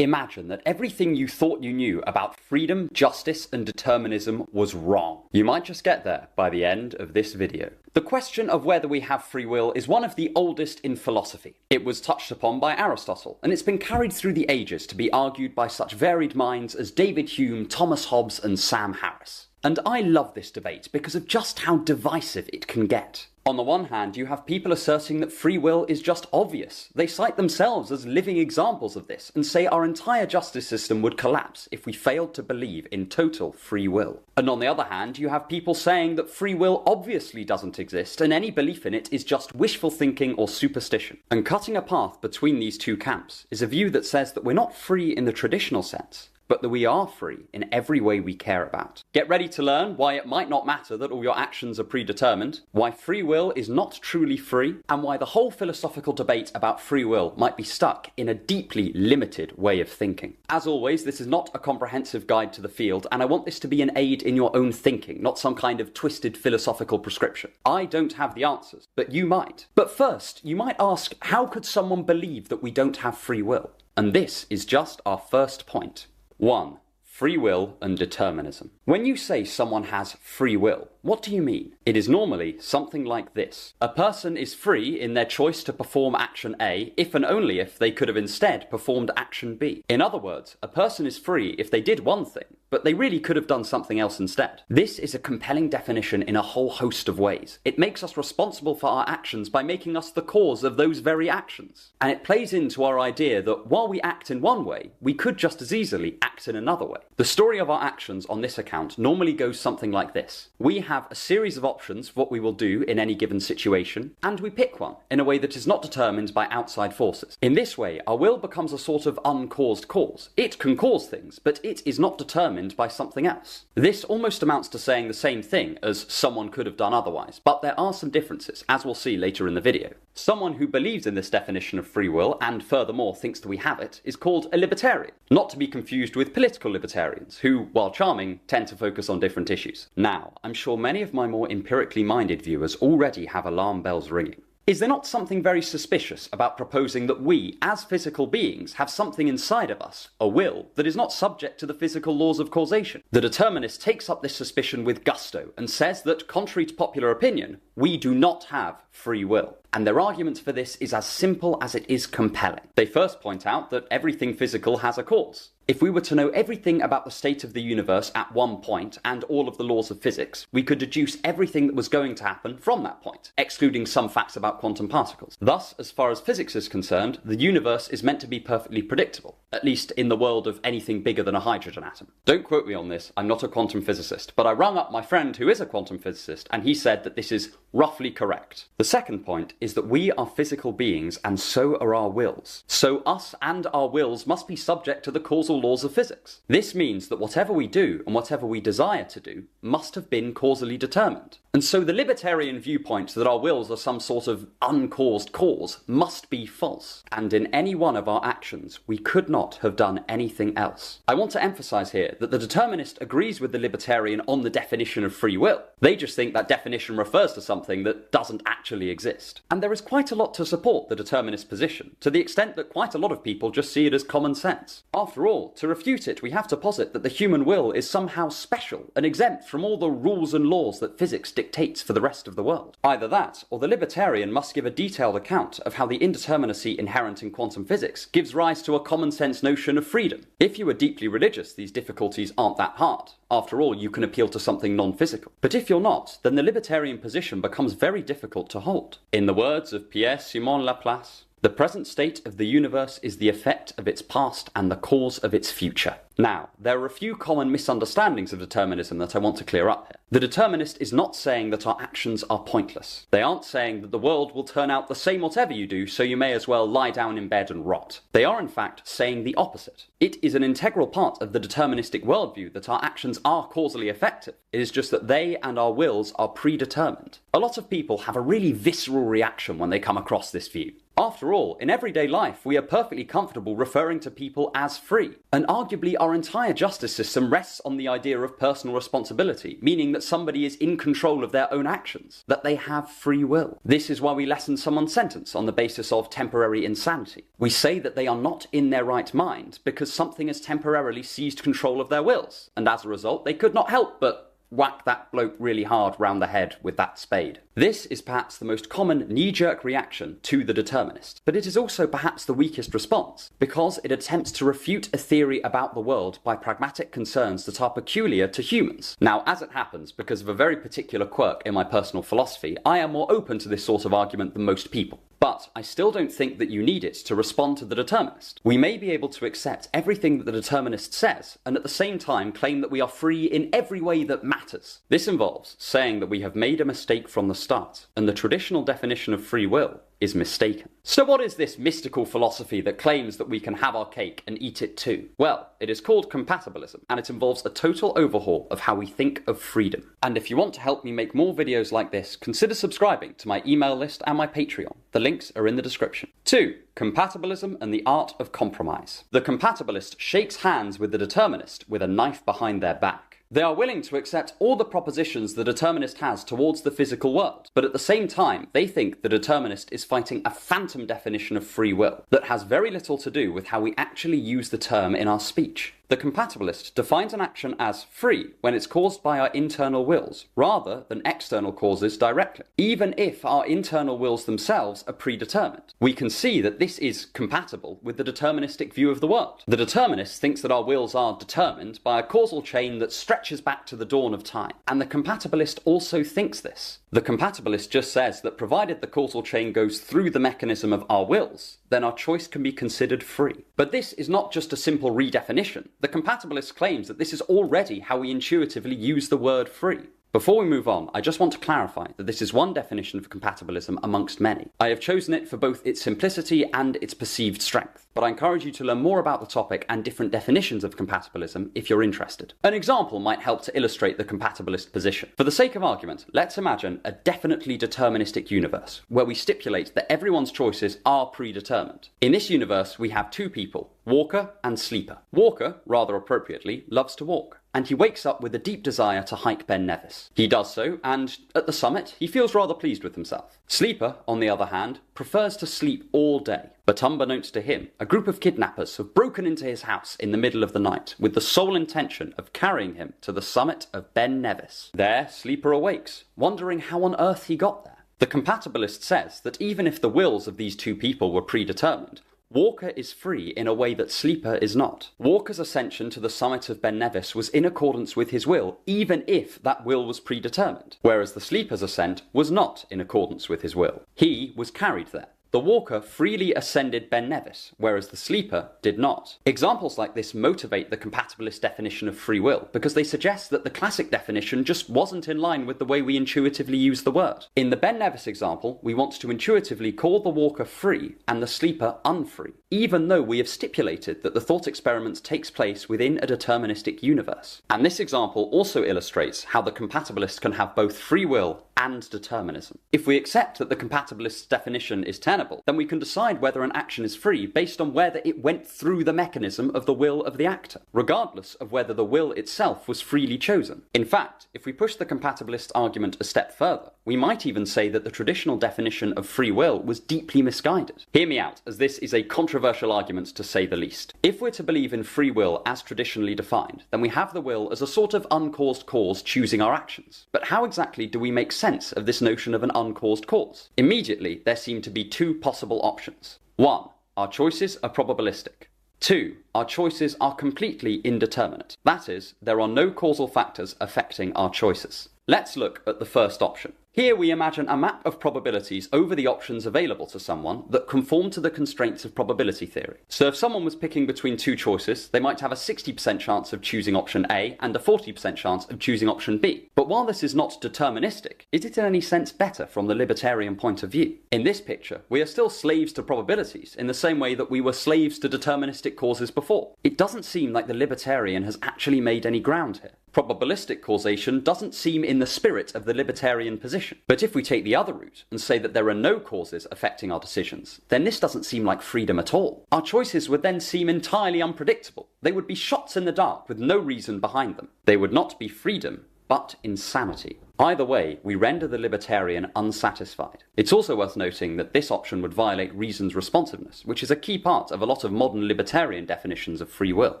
Imagine that everything you thought you knew about freedom, justice, and determinism was wrong. You might just get there by the end of this video. The question of whether we have free will is one of the oldest in philosophy. It was touched upon by Aristotle, and it's been carried through the ages to be argued by such varied minds as David Hume, Thomas Hobbes, and Sam Harris. And I love this debate because of just how divisive it can get. On the one hand, you have people asserting that free will is just obvious. They cite themselves as living examples of this and say our entire justice system would collapse if we failed to believe in total free will. And on the other hand, you have people saying that free will obviously doesn't exist and any belief in it is just wishful thinking or superstition. And cutting a path between these two camps is a view that says that we're not free in the traditional sense, but that we are free in every way we care about. Get ready to learn why it might not matter that all your actions are predetermined, why free will is not truly free, and why the whole philosophical debate about free will might be stuck in a deeply limited way of thinking. As always, this is not a comprehensive guide to the field, and I want this to be an aid in your own thinking, not some kind of twisted philosophical prescription. I don't have the answers, but you might. But first, you might ask, how could someone believe that we don't have free will? And this is just our first point. 1. Free will and determinism. When you say someone has free will, what do you mean? It is normally something like this. A person is free in their choice to perform action A if and only if they could have instead performed action B. In other words, a person is free if they did one thing, but they really could have done something else instead. This is a compelling definition in a whole host of ways. It makes us responsible for our actions by making us the cause of those very actions. And it plays into our idea that while we act in one way, we could just as easily act in another way. The story of our actions on this account normally goes something like this. We have a series of options for what we will do in any given situation, and we pick one in a way that is not determined by outside forces. In this way, our will becomes a sort of uncaused cause. It can cause things, but it is not determined by something else. This almost amounts to saying the same thing as someone could have done otherwise, but there are some differences, as we'll see later in the video. Someone who believes in this definition of free will, and furthermore thinks that we have it, is called a libertarian, not to be confused with political libertarians, who, while charming, tend to focus on different issues. Now, I'm sure many of my more empirically minded viewers already have alarm bells ringing. Is there not something very suspicious about proposing that we, as physical beings, have something inside of us, a will, that is not subject to the physical laws of causation? The determinist takes up this suspicion with gusto and says that, contrary to popular opinion, we do not have free will. And their argument for this is as simple as it is compelling. They first point out that everything physical has a cause. If we were to know everything about the state of the universe at one point and all of the laws of physics, we could deduce everything that was going to happen from that point, excluding some facts about quantum particles. Thus, as far as physics is concerned, the universe is meant to be perfectly predictable, at least in the world of anything bigger than a hydrogen atom. Don't quote me on this, I'm not a quantum physicist, but I rang up my friend who is a quantum physicist and he said that this is roughly correct. The second point is that we are physical beings and so are our wills. So us and our wills must be subject to the causal laws of physics. This means that whatever we do and whatever we desire to do must have been causally determined. And so the libertarian viewpoint that our wills are some sort of uncaused cause must be false. And in any one of our actions, we could not have done anything else. I want to emphasize here that the determinist agrees with the libertarian on the definition of free will. They just think that definition refers to something that doesn't actually exist. And there is quite a lot to support the determinist position, to the extent that quite a lot of people just see it as common sense. After all, to refute it, we have to posit that the human will is somehow special and exempt from all the rules and laws that physics dictates for the rest of the world. Either that, or the libertarian must give a detailed account of how the indeterminacy inherent in quantum physics gives rise to a common sense notion of freedom. If you are deeply religious, these difficulties aren't that hard. After all, you can appeal to something non-physical. But if you're not, then the libertarian position becomes very difficult to hold. In the words of Pierre-Simon Laplace, the present state of the universe is the effect of its past and the cause of its future. Now, there are a few common misunderstandings of determinism that I want to clear up here. The determinist is not saying that our actions are pointless. They aren't saying that the world will turn out the same whatever you do, so you may as well lie down in bed and rot. They are in fact saying the opposite. It is an integral part of the deterministic worldview that our actions are causally effective. It is just that they and our wills are predetermined. A lot of people have a really visceral reaction when they come across this view. After all, in everyday life, we are perfectly comfortable referring to people as free. And arguably, our entire justice system rests on the idea of personal responsibility, meaning that somebody is in control of their own actions, that they have free will. This is why we lessen someone's sentence on the basis of temporary insanity. We say that they are not in their right mind because something has temporarily seized control of their wills, and as a result, they could not help but whack that bloke really hard round the head with that spade. This is perhaps the most common knee-jerk reaction to the determinist, but it is also perhaps the weakest response, because it attempts to refute a theory about the world by pragmatic concerns that are peculiar to humans. Now, as it happens, because of a very particular quirk in my personal philosophy, I am more open to this sort of argument than most people. But I still don't think that you need it to respond to the determinist. We may be able to accept everything that the determinist says, and at the same time claim that we are free in every way that matters. This involves saying that we have made a mistake from the start, and the traditional definition of free will is mistaken. So what is this mystical philosophy that claims that we can have our cake and eat it too? Well, it is called compatibilism, and it involves a total overhaul of how we think of freedom. And if you want to help me make more videos like this, consider subscribing to my email list and my Patreon. The links are in the description. 2. Compatibilism and the art of compromise. The compatibilist shakes hands with the determinist with a knife behind their back. They are willing to accept all the propositions the determinist has towards the physical world, but at the same time, they think the determinist is fighting a phantom definition of free will that has very little to do with how we actually use the term in our speech. The compatibilist defines an action as free when it's caused by our internal wills, rather than external causes directly, even if our internal wills themselves are predetermined. We can see that this is compatible with the deterministic view of the world. The determinist thinks that our wills are determined by a causal chain that stretches back to the dawn of time, and the compatibilist also thinks this. The compatibilist just says that provided the causal chain goes through the mechanism of our wills, then our choice can be considered free. But this is not just a simple redefinition. The compatibilist claims that this is already how we intuitively use the word free. Before we move on, I just want to clarify that this is one definition of compatibilism amongst many. I have chosen it for both its simplicity and its perceived strength, but I encourage you to learn more about the topic and different definitions of compatibilism if you're interested. An example might help to illustrate the compatibilist position. For the sake of argument, let's imagine a definitely deterministic universe, where we stipulate that everyone's choices are predetermined. In this universe, we have two people, Walker and Sleeper. Walker, rather appropriately, loves to walk, and he wakes up with a deep desire to hike Ben Nevis. He does so, and at the summit, he feels rather pleased with himself. Sleeper, on the other hand, prefers to sleep all day. But unbeknownst to him, a group of kidnappers have broken into his house in the middle of the night with the sole intention of carrying him to the summit of Ben Nevis. There, Sleeper awakes, wondering how on earth he got there. The compatibilist says that even if the wills of these two people were predetermined, Walker is free in a way that Sleeper is not. Walker's ascension to the summit of Ben Nevis was in accordance with his will, even if that will was predetermined, whereas the Sleeper's ascent was not in accordance with his will. He was carried there. The Walker freely ascended Ben Nevis, whereas the Sleeper did not. Examples like this motivate the compatibilist definition of free will, because they suggest that the classic definition just wasn't in line with the way we intuitively use the word. In the Ben Nevis example, we want to intuitively call the Walker free and the Sleeper unfree, even though we have stipulated that the thought experiment takes place within a deterministic universe. And this example also illustrates how the compatibilist can have both free will and determinism. If we accept that the compatibilist's definition is tenable, then we can decide whether an action is free based on whether it went through the mechanism of the will of the actor, regardless of whether the will itself was freely chosen. In fact, if we push the compatibilist argument a step further, we might even say that the traditional definition of free will was deeply misguided. Hear me out, as this is a controversial argument to say the least. If we're to believe in free will as traditionally defined, then we have the will as a sort of uncaused cause choosing our actions. But how exactly do we make sense of this notion of an uncaused cause? Immediately, there seem to be two possible options. 1. Our choices are probabilistic. 2. Our choices are completely indeterminate. That is, there are no causal factors affecting our choices. Let's look at the first option. Here we imagine a map of probabilities over the options available to someone that conform to the constraints of probability theory. So if someone was picking between two choices, they might have a 60% chance of choosing option A and a 40% chance of choosing option B. But while this is not deterministic, is it in any sense better from the libertarian point of view? In this picture, we are still slaves to probabilities in the same way that we were slaves to deterministic causes before. It doesn't seem like the libertarian has actually made any ground here. Probabilistic causation doesn't seem in the spirit of the libertarian position. But if we take the other route and say that there are no causes affecting our decisions, then this doesn't seem like freedom at all. Our choices would then seem entirely unpredictable. They would be shots in the dark with no reason behind them. They would not be freedom, but insanity. Either way, we render the libertarian unsatisfied. It's also worth noting that this option would violate reason's responsiveness, which is a key part of a lot of modern libertarian definitions of free will.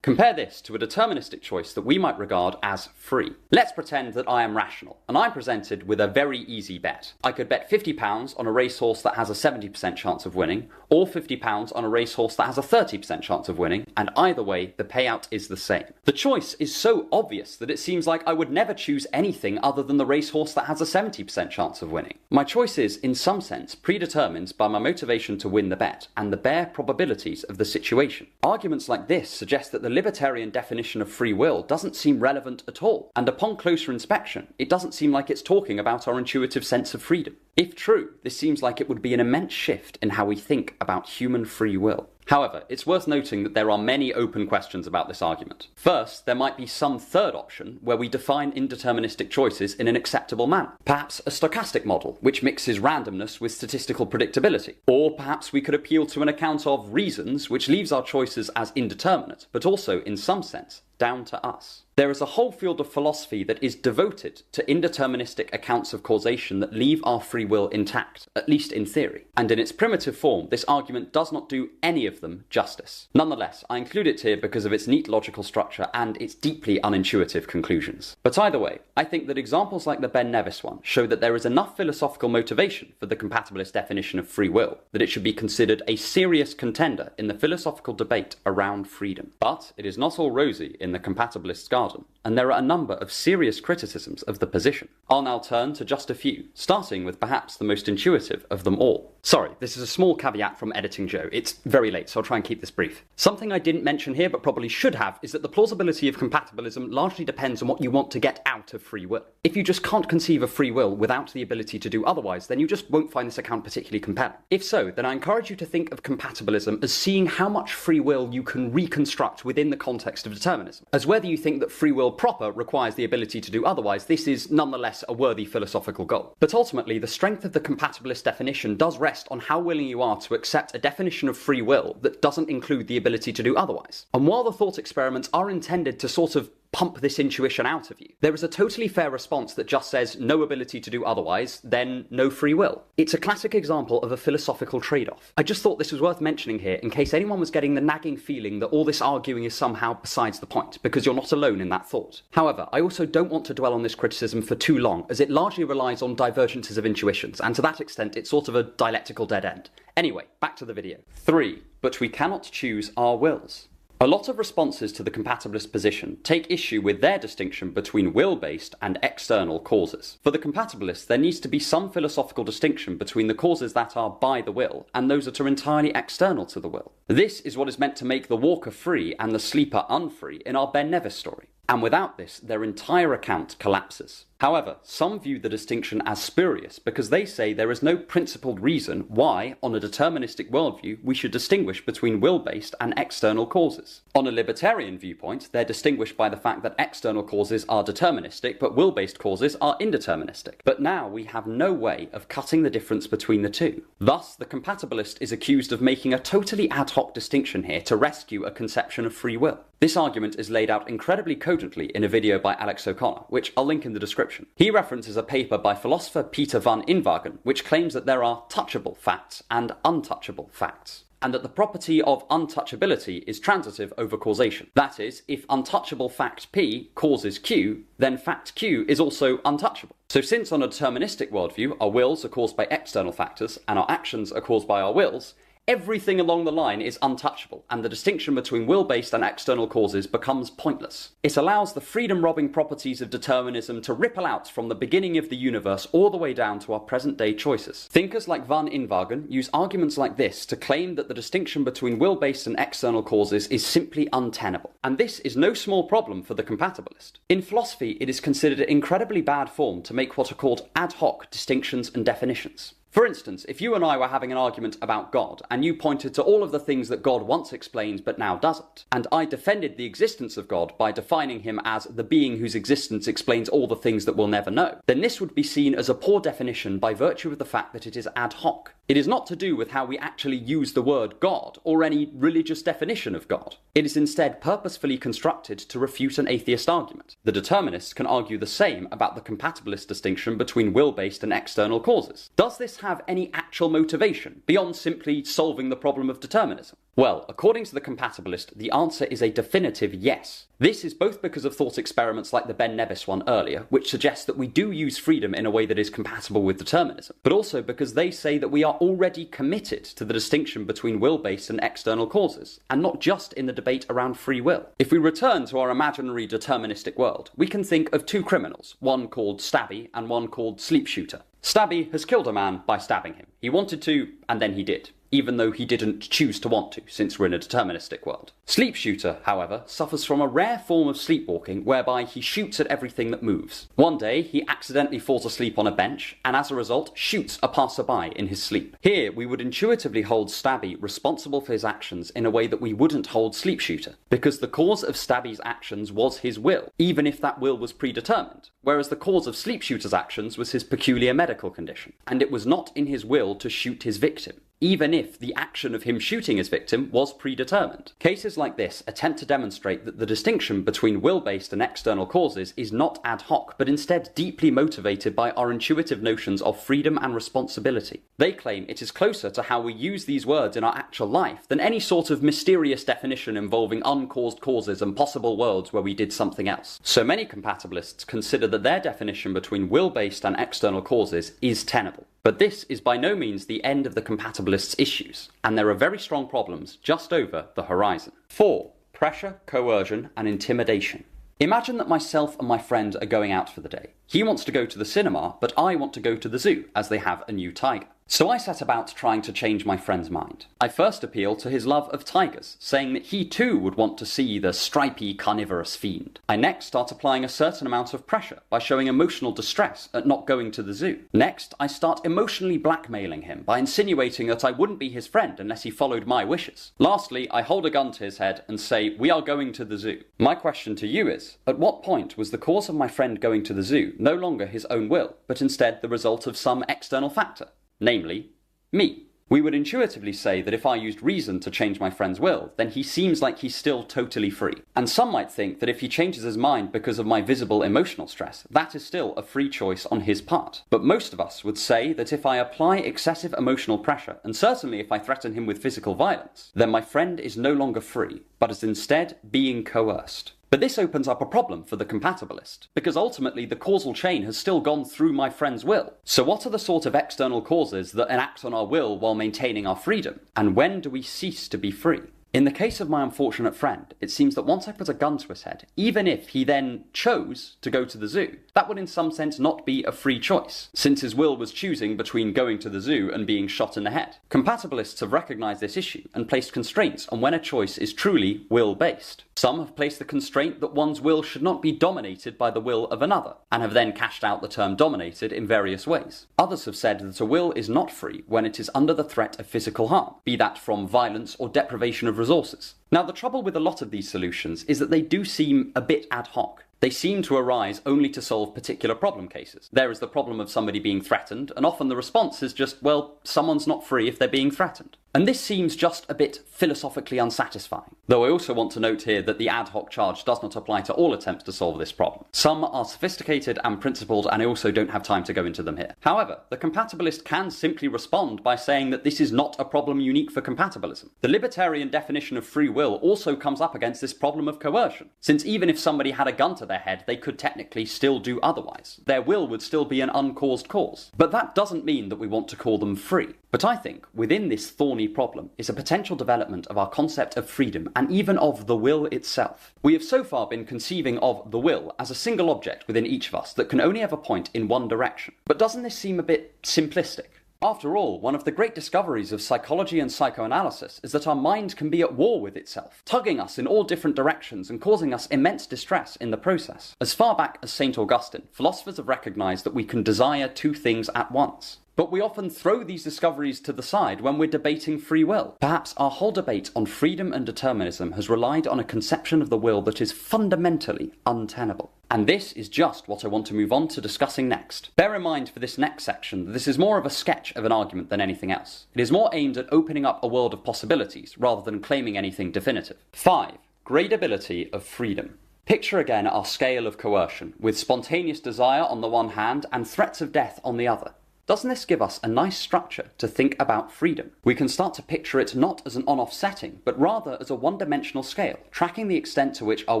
Compare this to a deterministic choice that we might regard as free. Let's pretend that I am rational, and I'm presented with a very easy bet. I could bet £50 on a racehorse that has a 70% chance of winning, or £50 on a racehorse that has a 30% chance of winning, and either way, the payout is the same. The choice is so obvious that it seems like I would never choose anything other than the racehorse that has a 70% chance of winning. My choice is, in some sense, predetermined by my motivation to win the bet and the bare probabilities of the situation. Arguments like this suggest that the libertarian definition of free will doesn't seem relevant at all, and upon closer inspection, it doesn't seem like it's talking about our intuitive sense of freedom. If true, this seems like it would be an immense shift in how we think about human free will. However, it's worth noting that there are many open questions about this argument. First, there might be some third option where we define indeterministic choices in an acceptable manner. Perhaps a stochastic model, which mixes randomness with statistical predictability. Or perhaps we could appeal to an account of reasons, which leaves our choices as indeterminate, but also, in some sense, down to us. There is a whole field of philosophy that is devoted to indeterministic accounts of causation that leave our free will intact, at least in theory. And in its primitive form, this argument does not do any of them justice. Nonetheless, I include it here because of its neat logical structure and its deeply unintuitive conclusions. But either way, I think that examples like the Ben Nevis one show that there is enough philosophical motivation for the compatibilist definition of free will that it should be considered a serious contender in the philosophical debate around freedom. But it is not all rosy in the compatibilist garden, and there are a number of serious criticisms of the position. I'll now turn to just a few, starting with perhaps the most intuitive of them all. Sorry, this is a small caveat from Editing Joe. It's very late, so I'll try and keep this brief. Something I didn't mention here but probably should have is that the plausibility of compatibilism largely depends on what you want to get out of free will. If you just can't conceive of free will without the ability to do otherwise, then you just won't find this account particularly compelling. If so, then I encourage you to think of compatibilism as seeing how much free will you can reconstruct within the context of determinism. As whether you think that free will proper requires the ability to do otherwise, this is nonetheless a worthy philosophical goal. But ultimately, the strength of the compatibilist definition does rest on how willing you are to accept a definition of free will that doesn't include the ability to do otherwise. And while the thought experiments are intended to sort of pump this intuition out of you, there is a totally fair response that just says no ability to do otherwise, then no free will. It's a classic example of a philosophical trade-off. I just thought this was worth mentioning here in case anyone was getting the nagging feeling that all this arguing is somehow besides the point, because you're not alone in that thought. However, I also don't want to dwell on this criticism for too long, as it largely relies on divergences of intuitions, and to that extent it's sort of a dialectical dead end. Anyway, back to the video. 3. But we cannot choose our wills. A lot of responses to the compatibilist position take issue with their distinction between will-based and external causes. For the compatibilists, there needs to be some philosophical distinction between the causes that are by the will and those that are entirely external to the will. This is what is meant to make the walker free and the sleeper unfree in our Ben Nevis story. And without this, their entire account collapses. However, some view the distinction as spurious because they say there is no principled reason why, on a deterministic worldview, we should distinguish between will-based and external causes. On a libertarian viewpoint, they're distinguished by the fact that external causes are deterministic, but will-based causes are indeterministic. But now we have no way of cutting the difference between the two. Thus, the compatibilist is accused of making a totally ad hoc distinction here to rescue a conception of free will. This argument is laid out incredibly cogently in a video by Alex O'Connor, which I'll link in the description. He references a paper by philosopher Peter van Inwagen, which claims that there are touchable facts and untouchable facts, and that the property of untouchability is transitive over causation. That is, if untouchable fact P causes Q, then fact Q is also untouchable. So since on a deterministic worldview our wills are caused by external factors and our actions are caused by our wills, everything along the line is untouchable, and the distinction between will-based and external causes becomes pointless. It allows the freedom-robbing properties of determinism to ripple out from the beginning of the universe all the way down to our present-day choices. Thinkers like van Inwagen use arguments like this to claim that the distinction between will-based and external causes is simply untenable. And this is no small problem for the compatibilist. In philosophy, it is considered incredibly bad form to make what are called ad hoc distinctions and definitions. For instance, if you and I were having an argument about God, and you pointed to all of the things that God once explained but now doesn't, and I defended the existence of God by defining him as the being whose existence explains all the things that we'll never know, then this would be seen as a poor definition by virtue of the fact that it is ad hoc. It is not to do with how we actually use the word God or any religious definition of God. It is instead purposefully constructed to refute an atheist argument. The determinists can argue the same about the compatibilist distinction between will-based and external causes. Does this have any actual motivation beyond simply solving the problem of determinism? Well, according to the compatibilist, the answer is a definitive yes. This is both because of thought experiments like the Ben Nevis one earlier, which suggests that we do use freedom in a way that is compatible with determinism, but also because they say that we are already committed to the distinction between will-based and external causes, and not just in the debate around free will. If we return to our imaginary deterministic world, we can think of two criminals, one called Stabby and one called Sleep Shooter. Stabby has killed a man by stabbing him. He wanted to, and then he did, even though he didn't choose to want to, since we're in a deterministic world. Sleep Shooter, however, suffers from a rare form of sleepwalking whereby he shoots at everything that moves. One day, he accidentally falls asleep on a bench, and as a result, shoots a passerby in his sleep. Here, we would intuitively hold Stabby responsible for his actions in a way that we wouldn't hold Sleep Shooter, because the cause of Stabby's actions was his will, even if that will was predetermined, whereas the cause of Sleep Shooter's actions was his peculiar medical condition, and it was not in his will to shoot his victim, even if the action of him shooting his victim was predetermined. Cases like this attempt to demonstrate that the distinction between will-based and external causes is not ad hoc, but instead deeply motivated by our intuitive notions of freedom and responsibility. They claim it is closer to how we use these words in our actual life than any sort of mysterious definition involving uncaused causes and possible worlds where we did something else. So many compatibilists consider that their definition between will-based and external causes is tenable. But this is by no means the end of the compatibilists' issues, and there are very strong problems just over the horizon. 4. Pressure, coercion, and intimidation. Imagine that myself and my friend are going out for the day. He wants to go to the cinema, but I want to go to the zoo, as they have a new tiger. So I set about trying to change my friend's mind. I first appeal to his love of tigers, saying that he too would want to see the stripy carnivorous fiend. I next start applying a certain amount of pressure by showing emotional distress at not going to the zoo. Next, I start emotionally blackmailing him by insinuating that I wouldn't be his friend unless he followed my wishes. Lastly, I hold a gun to his head and say, "We are going to the zoo." My question to you is, at what point was the cause of my friend going to the zoo no longer his own will, but instead the result of some external factor? Namely, me. We would intuitively say that if I used reason to change my friend's will, then he seems like he's still totally free. And some might think that if he changes his mind because of my visible emotional stress, that is still a free choice on his part. But most of us would say that if I apply excessive emotional pressure, and certainly if I threaten him with physical violence, then my friend is no longer free, but is instead being coerced. But this opens up a problem for the compatibilist, because ultimately the causal chain has still gone through my friend's will. So what are the sort of external causes that enact on our will while maintaining our freedom? And when do we cease to be free? In the case of my unfortunate friend, it seems that once I put a gun to his head, even if he then chose to go to the zoo, that would in some sense not be a free choice, since his will was choosing between going to the zoo and being shot in the head. Compatibilists have recognized this issue and placed constraints on when a choice is truly will-based. Some have placed the constraint that one's will should not be dominated by the will of another, and have then cashed out the term dominated in various ways. Others have said that a will is not free when it is under the threat of physical harm, be that from violence or deprivation of resources. Now, the trouble with a lot of these solutions is that they do seem a bit ad hoc. They seem to arise only to solve particular problem cases. There is the problem of somebody being threatened, and often the response is just, well, someone's not free if they're being threatened. And this seems just a bit philosophically unsatisfying. Though I also want to note here that the ad hoc charge does not apply to all attempts to solve this problem. Some are sophisticated and principled, and I also don't have time to go into them here. However, the compatibilist can simply respond by saying that this is not a problem unique for compatibilism. The libertarian definition of free will also comes up against this problem of coercion, since even if somebody had a gun to their head, they could technically still do otherwise. Their will would still be an uncaused cause. But that doesn't mean that we want to call them free. But I think within this thorny problem is a potential development of our concept of freedom and even of the will itself. We have so far been conceiving of the will as a single object within each of us that can only ever point in one direction. But doesn't this seem a bit simplistic? After all, one of the great discoveries of psychology and psychoanalysis is that our mind can be at war with itself, tugging us in all different directions and causing us immense distress in the process. As far back as St. Augustine, philosophers have recognized that we can desire two things at once. But we often throw these discoveries to the side when we're debating free will. Perhaps our whole debate on freedom and determinism has relied on a conception of the will that is fundamentally untenable. And this is just what I want to move on to discussing next. Bear in mind for this next section that this is more of a sketch of an argument than anything else. It is more aimed at opening up a world of possibilities rather than claiming anything definitive. 5. Gradability of freedom. Picture again our scale of coercion, with spontaneous desire on the one hand and threats of death on the other. Doesn't this give us a nice structure to think about freedom? We can start to picture it not as an on-off setting, but rather as a one-dimensional scale, tracking the extent to which our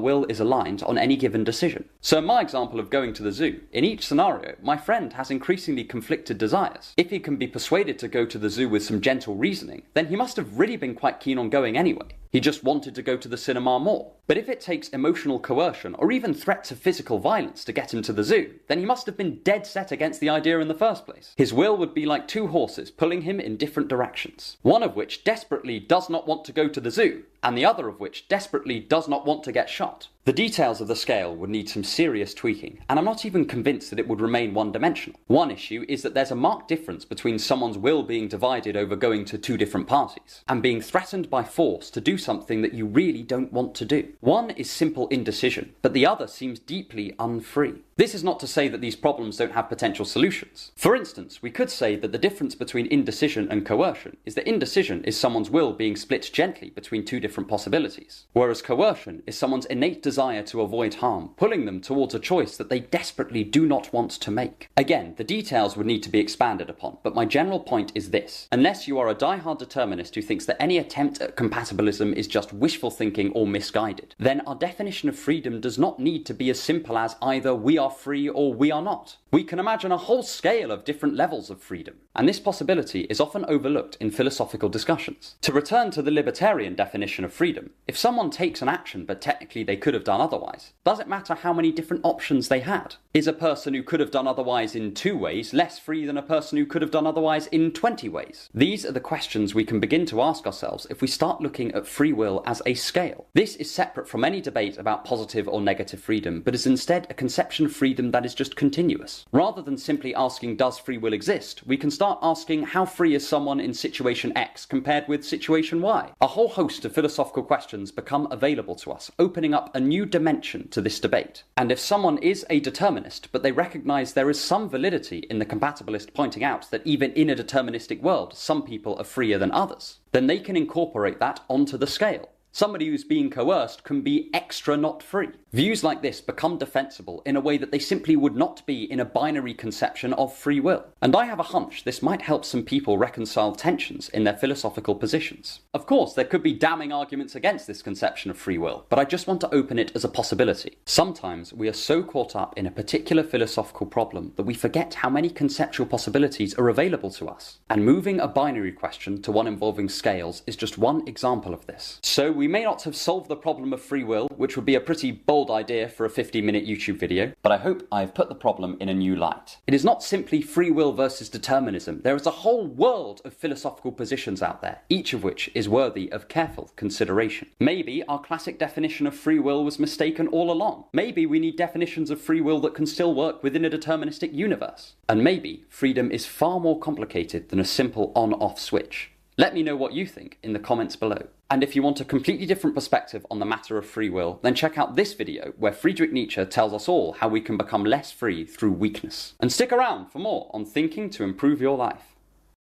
will is aligned on any given decision. So in my example of going to the zoo, in each scenario, my friend has increasingly conflicted desires. If he can be persuaded to go to the zoo with some gentle reasoning, then he must have really been quite keen on going anyway. He just wanted to go to the cinema more. But if it takes emotional coercion or even threats of physical violence to get him to the zoo, then he must have been dead set against the idea in the first place. His will would be like two horses pulling him in different directions, one of which desperately does not want to go to the zoo, and the other of which desperately does not want to get shot. The details of the scale would need some serious tweaking, and I'm not even convinced that it would remain one-dimensional. One issue is that there's a marked difference between someone's will being divided over going to two different parties, and being threatened by force to do something that you really don't want to do. One is simple indecision, but the other seems deeply unfree. This is not to say that these problems don't have potential solutions. For instance, we could say that the difference between indecision and coercion is that indecision is someone's will being split gently between two different possibilities, whereas coercion is someone's innate desire to avoid harm, pulling them towards a choice that they desperately do not want to make. Again, the details would need to be expanded upon, but my general point is this. Unless you are a die-hard determinist who thinks that any attempt at compatibilism is just wishful thinking or misguided, then our definition of freedom does not need to be as simple as either we are free or we are not. We can imagine a whole scale of different levels of freedom, and this possibility is often overlooked in philosophical discussions. To return to the libertarian definition of freedom, if someone takes an action but technically they could have done otherwise, does it matter how many different options they had? Is a person who could have done otherwise in 2 ways less free than a person who could have done otherwise in 20 ways? These are the questions we can begin to ask ourselves if we start looking at free will as a scale. This is separate from any debate about positive or negative freedom, but is instead a conception of freedom that is just continuous. Rather than simply asking does free will exist, we can start asking how free is someone in situation X compared with situation Y? A whole host of philosophical questions become available to us, opening up a new dimension to this debate. And if someone is a determinist, but they recognize there is some validity in the compatibilist pointing out that even in a deterministic world, some people are freer than others, then they can incorporate that onto the scale. Somebody who's being coerced can be extra not free. Views like this become defensible in a way that they simply would not be in a binary conception of free will. And I have a hunch this might help some people reconcile tensions in their philosophical positions. Of course, there could be damning arguments against this conception of free will, but I just want to open it as a possibility. Sometimes we are so caught up in a particular philosophical problem that we forget how many conceptual possibilities are available to us. And moving a binary question to one involving scales is just one example of this. So we may not have solved the problem of free will, which would be a pretty bold idea for a 50-minute YouTube video, but I hope I've put the problem in a new light. It is not simply free will versus determinism. There is a whole world of philosophical positions out there, each of which is worthy of careful consideration. Maybe our classic definition of free will was mistaken all along. Maybe we need definitions of free will that can still work within a deterministic universe. And maybe freedom is far more complicated than a simple on-off switch. Let me know what you think in the comments below. And if you want a completely different perspective on the matter of free will, then check out this video where Friedrich Nietzsche tells us all how we can become less free through weakness. And stick around for more on thinking to improve your life.